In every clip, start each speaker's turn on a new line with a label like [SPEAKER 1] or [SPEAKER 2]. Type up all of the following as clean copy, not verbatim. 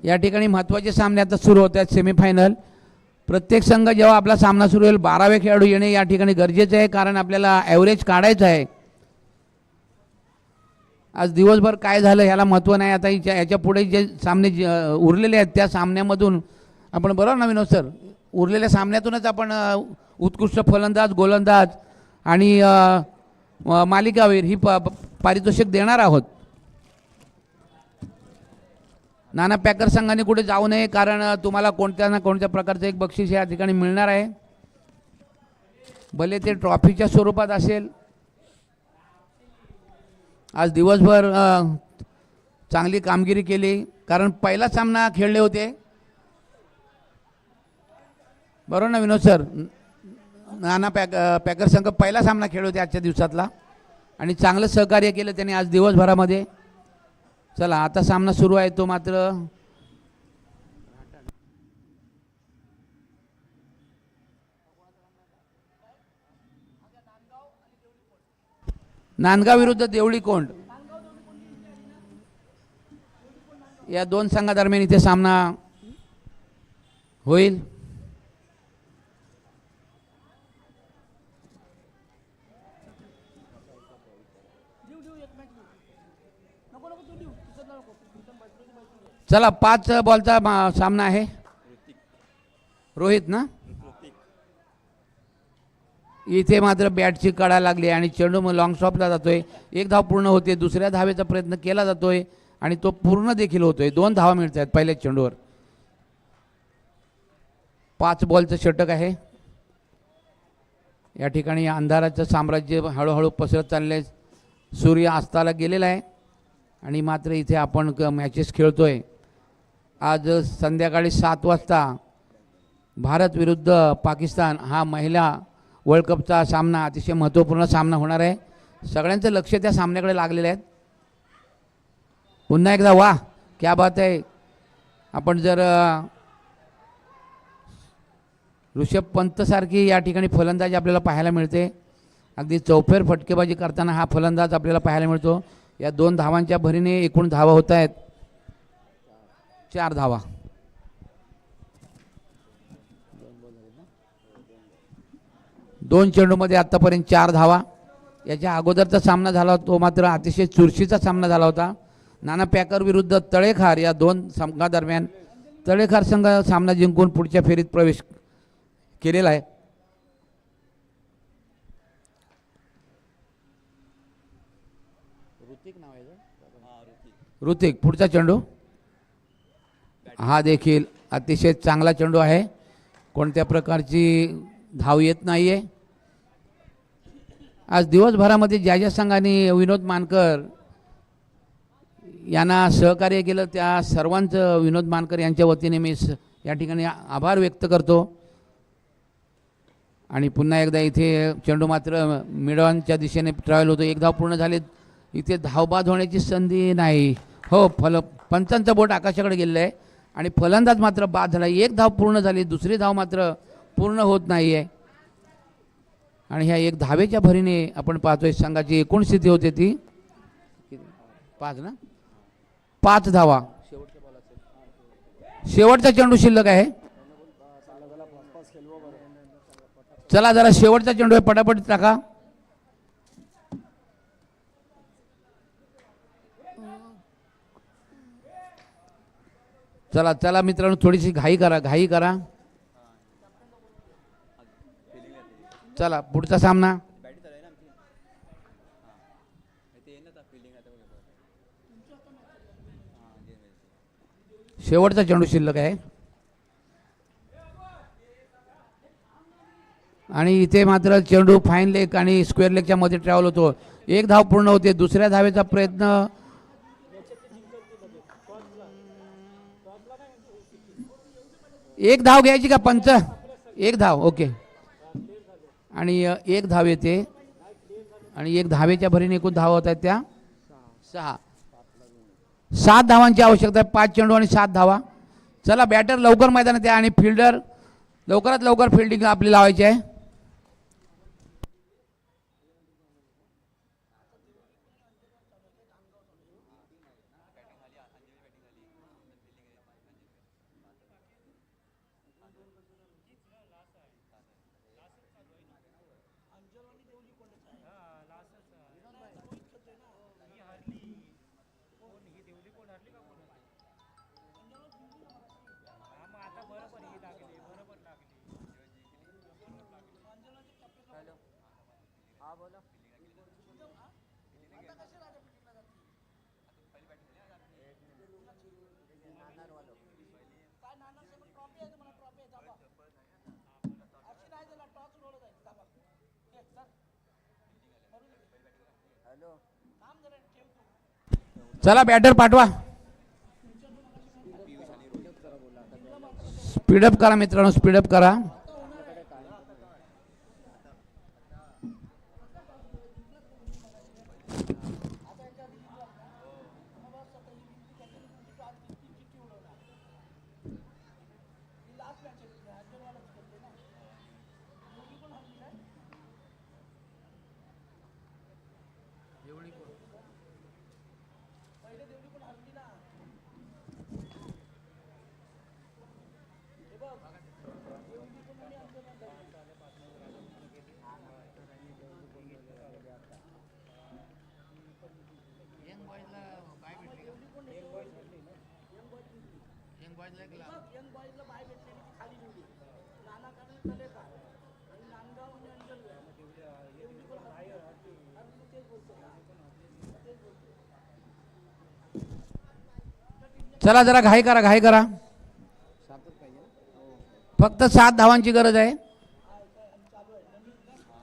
[SPEAKER 1] या ठिकाणी महत्त्वाचे सामने आता सुरू होत आहेत सेमीफायनल. प्रत्येक संघ जेव्हा आपला सामना सुरू होईल 12वे खेळाडू येणे या ठिकाणी गरजेचे आहे, कारण आपल्याला ॲव्हरेज काढायचं आहे. आज दिवसभर काय झालं ह्याला महत्त्व नाही. आता याच्या पुढे जे सामने उरलेले आहेत त्या सामन्यामधून आपण, बरोबर ना विनोद सर, उरलेल्या सामन्यातूनच आपण उत्कृष्ट फलंदाज, गोलंदाज आणि मालिकावीर ही पारितोषिक देणार आहोत. नाना पॅकर संघाने कुठे जाऊ नये, कारण तुम्हाला कोणत्या ना कोणत्या प्रकारचं एक बक्षीस या ठिकाणी मिळणार आहे, भले ते ट्रॉफीच्या स्वरूपात असेल. आज दिवसभर चांगली कामगिरी केली, कारण पहिला सामना खेळले होते, बरोबर ना विनोद सर. नाना पॅकर संघ पहिला सामना खेळले होते आजच्या दिवसातला, आणि चांगलं सहकार्य केलं त्यांनी आज दिवसभरामध्ये. चला आता सामना सुरू आहे तो मात्र नांदगाव विरुद्ध देवळी कोंड या दोन संघादरम्यान इथे सामना होईल. चला 5 बॉलचा सामना आहे. रोहित ना, इथे मात्र बॅटची कडा लागली आणि चेंडू मग लॉंग स्टॉपला जातोय. एक धाव पूर्ण होते, दुसऱ्या धावेचा प्रयत्न केला जातोय आणि तो पूर्ण देखील होतोय. 2 धावा मिळत आहेत पहिल्या चेंडूवर. 5 बॉलचं षटक आहे. या ठिकाणी अंधाराचं साम्राज्य हळूहळू पसरत चालले, सूर्य अस्ताला गेलेला आहे आणि मात्र इथे आपण मॅचेस खेळतोय. आज संध्याकाळी 7 वाजता भारत विरुद्ध पाकिस्तान हा महिला वर्ल्ड कपचा सामना, अतिशय महत्त्वपूर्ण सामना होणार आहे. सगळ्यांचं लक्ष त्या सामन्याकडे लागलेलं आहे. पुन्हा एकदा वाह, क्या बात आहे. आपण जर ऋषभ पंतसारखी या ठिकाणी फलंदाजी आपल्याला पाहायला मिळते. अगदी चौफेर फटकेबाजी करताना हा फलंदाज आपल्याला पाहायला मिळतो. या 2 धावांच्या भरीने एकूण धावा होत आहेत 4 धावा. दोन चेंडूमध्ये आत्तापर्यंत 4 धावा. याच्या अगोदरचा सामना झाला तो मात्र अतिशय चुरशीचा सामना झाला होता. नाना पॅकर विरुद्ध तळेखार या 2 संघादरम्यान तळेखार संघ सामना जिंकून पुढच्या फेरीत प्रवेश केलेला आहे. ऋतिक पुढचा चेंडू, हा देखील अतिशय चांगला चेंडू आहे. कोणत्या प्रकारची धाव येत नाही आहे. आज दिवसभरामध्ये ज्या ज्या संघाने विनोद मानकर यांना सहकार्य केलं त्या सर्वांचं विनोद मानकर यांच्या वतीने मी या ठिकाणी आभार व्यक्त करतो. आणि पुन्हा एकदा इथे चेंडू मात्र मिडॉनच्या दिशेने ट्रॅव्हल होतो. 1 धाव पूर्ण झाले. इथे धावबाद होण्याची संधी नाही. हो, पंचांचं बोट आकाशाकडे गेलेलं आहे आणि फलंदाज मात्र बाद झाला. 1 धाव पूर्ण झाली, दुसरी धाव मात्र पूर्ण होत नाही आहे. आणि ह्या 1 धावेच्या भरीने आपण पाहतोय संघाची एकूण स्थिती होते ती 5 ना, 5 धावा. शेवटचा चेंडू शिल्लक आहे. चला जरा शेवटचा चेंडू आहे, पटापट टाका. चला चला मित्रांनो, थोडीशी घाई करा. चला पुढचा सामना. शेवटचा चेंडू शिल्लक आहे आणि इथे मात्र चेंडू फाईन लेग आणि स्क्वेअर लेगच्या मध्ये ट्रॅव्हल होतो. 1 धाव पूर्ण होते. दुसऱ्या धावेचा प्रयत्न, एक धाव घ्यायची का पंच? 1 धाव, ओके. आणि 1 धाव येते आणि 1 धावेच्या भरीने एकूण धावा होत आहेत त्या 6. 7 धावांची आवश्यकता आहे. 5 चेंडू आणि 7 धावा. चला बॅटर लवकर मैदानात या आणि फिल्डर लवकरात लवकर फिल्डिंग आपली लावायची आहे. चला बॅटर पाठवा. स्पीडअप करा मित्रांनो, स्पीडअप करा. चला जरा घाई करा, घाई करा. फक्त 7 धावांची गरज आहे.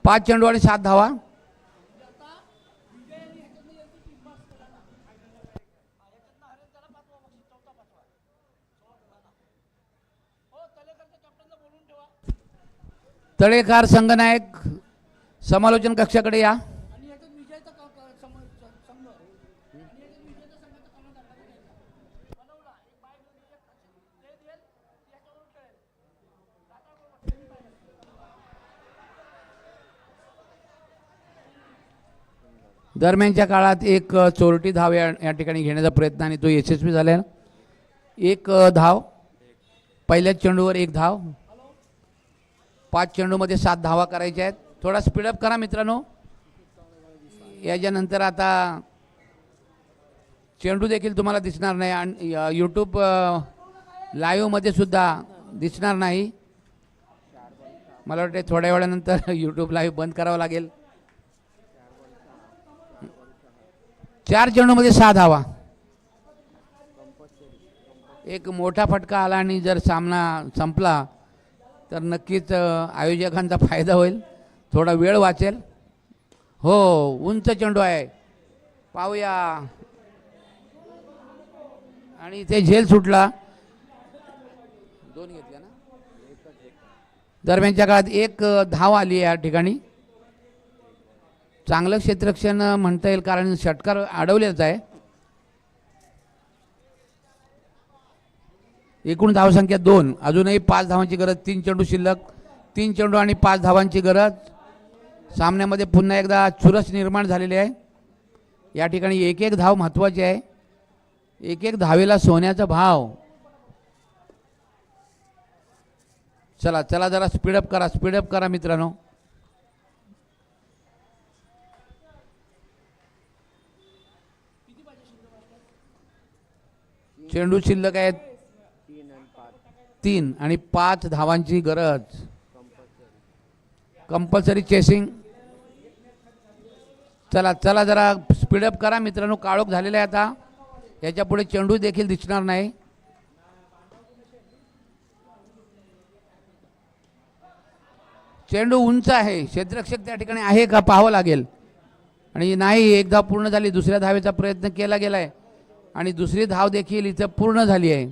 [SPEAKER 1] 5 चेंडू आणि 7 धावा. तळेकर संघनायक समालोचन कक्षाकडे या. दरम्यानच्या काळात एक चोरटी धाव या ठिकाणी घेण्याचा प्रयत्न आणि तो यशस्वी झाला. एक धाव, पहिल्याच चेंडूवर 1 धाव. 5 चेंडूमध्ये 7 धावा करायच्या आहेत. थोडा स्पीडअप करा मित्रांनो. याच्यानंतर आता चेंडू देखील तुम्हाला दिसणार नाही आणि यूट्यूब लाईव्हमध्ये सुद्धा दिसणार नाही. मला वाटते थोड्या वेळानंतर यूट्यूब लाईव्ह बंद करावं लागेल. 4 चेंडूमध्ये 6 धावा. एक मोठा फटका आला आणि जर सामना संपला तर नक्कीच आयोजकांचा फायदा होईल, थोडा वेळ वाचेल. हो, उंच चेंडू आहे, पाहूया. आणि इथे झेल सुटला. 2 घेतल्या ना. दरम्यानच्या काळात 1 धाव आली या ठिकाणी. चांगलं क्षेत्ररक्षण म्हणता येईल कारण षटकार अडवलेच आहे. एकूण धावसंख्या 2. अजूनही 5 धावांची गरज. 3 चेंडू शिल्लक. 3 चेंडू आणि 5 धावांची गरज. सामन्यामध्ये पुन्हा एकदा चुरस निर्माण झालेली आहे. या ठिकाणी 1-1 धाव महत्त्वाची आहे. 1-1 धावेला सोन्याचा भाव. चला चला जरा स्पीडअप करा, स्पीडअप करा मित्रांनो. चेंडू शिल्लक आहेत 3 आणि 5 धावांची गरज. Compulsory chasing. चला चला जरा स्पीडअप करा मित्रांनो. काळोख झालेला आहे आता. याच्या पुढे चेंडू देखील दिसणार नाही. चेंडू उंच आहे. क्षेत्ररक्षक त्या ठिकाणी आहे का पाहावं लागेल. आणि नाही, 1 धाव पूर्ण झाली. दुसऱ्या धावेचा प्रयत्न केला गेलाय आणि दुसरी धाव देखील इथं पूर्ण झाली आहे.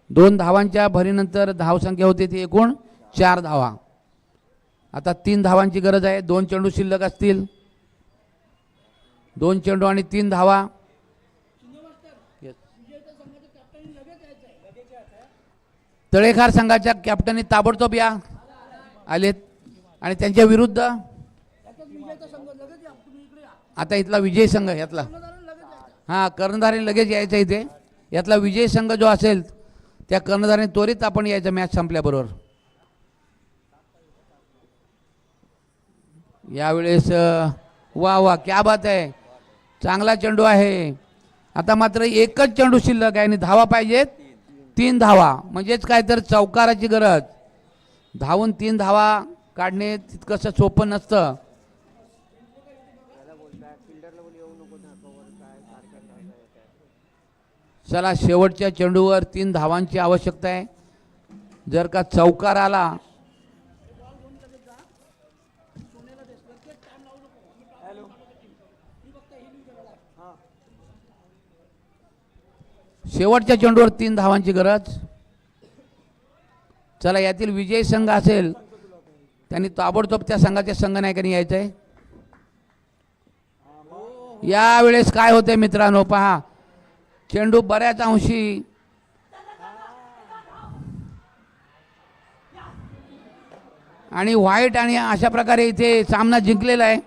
[SPEAKER 1] 2 धावांच्या भरीनंतर धावसंख्या होती ती एकूण 4 धावा. आता 3 धावांची गरज आहे. 2 चेंडू शिल्लक असतील. 2 चेंडू आणि 3 धावा. तळेखार संघाच्या कॅप्टननी ताबडतोब या आलेत आणि त्यांच्या विरुद्ध आता इथला विजय संघ यातला, हां, कर्णधाराने लगेच यायचं इथे. यातला विजय संघ जो असेल त्या कर्णधाराने त्वरित आपण यायचं मॅच संपल्याबरोबर. यावेळेस वा वा, क्या बात आहे. चांगला चेंडू आहे. आता मात्र 1च चेंडू शिल्लक आहे आणि धावा पाहिजेत 3 धावा. म्हणजेच काय तर चौकाराची गरज. धावून 3 धावा काढणे तितकंसं सोपं नसतं. चला शेवटच्या चेंडूवर 3 धावांची आवश्यकता आहे. जर का चौकार आला शेवटच्या चेंडूवर 3 धावांची गरज. चला यातील विजयी संघ असेल त्यांनी ताबडतोब त्या संघाच्या संघनायकांनी यायचं आहे. यावेळेस काय होते मित्रांनो पहा, चेंडू बऱ्याच अंशी आणि व्हाईट आणि अशा प्रकारे इथे सामना जिंकलेला आहे.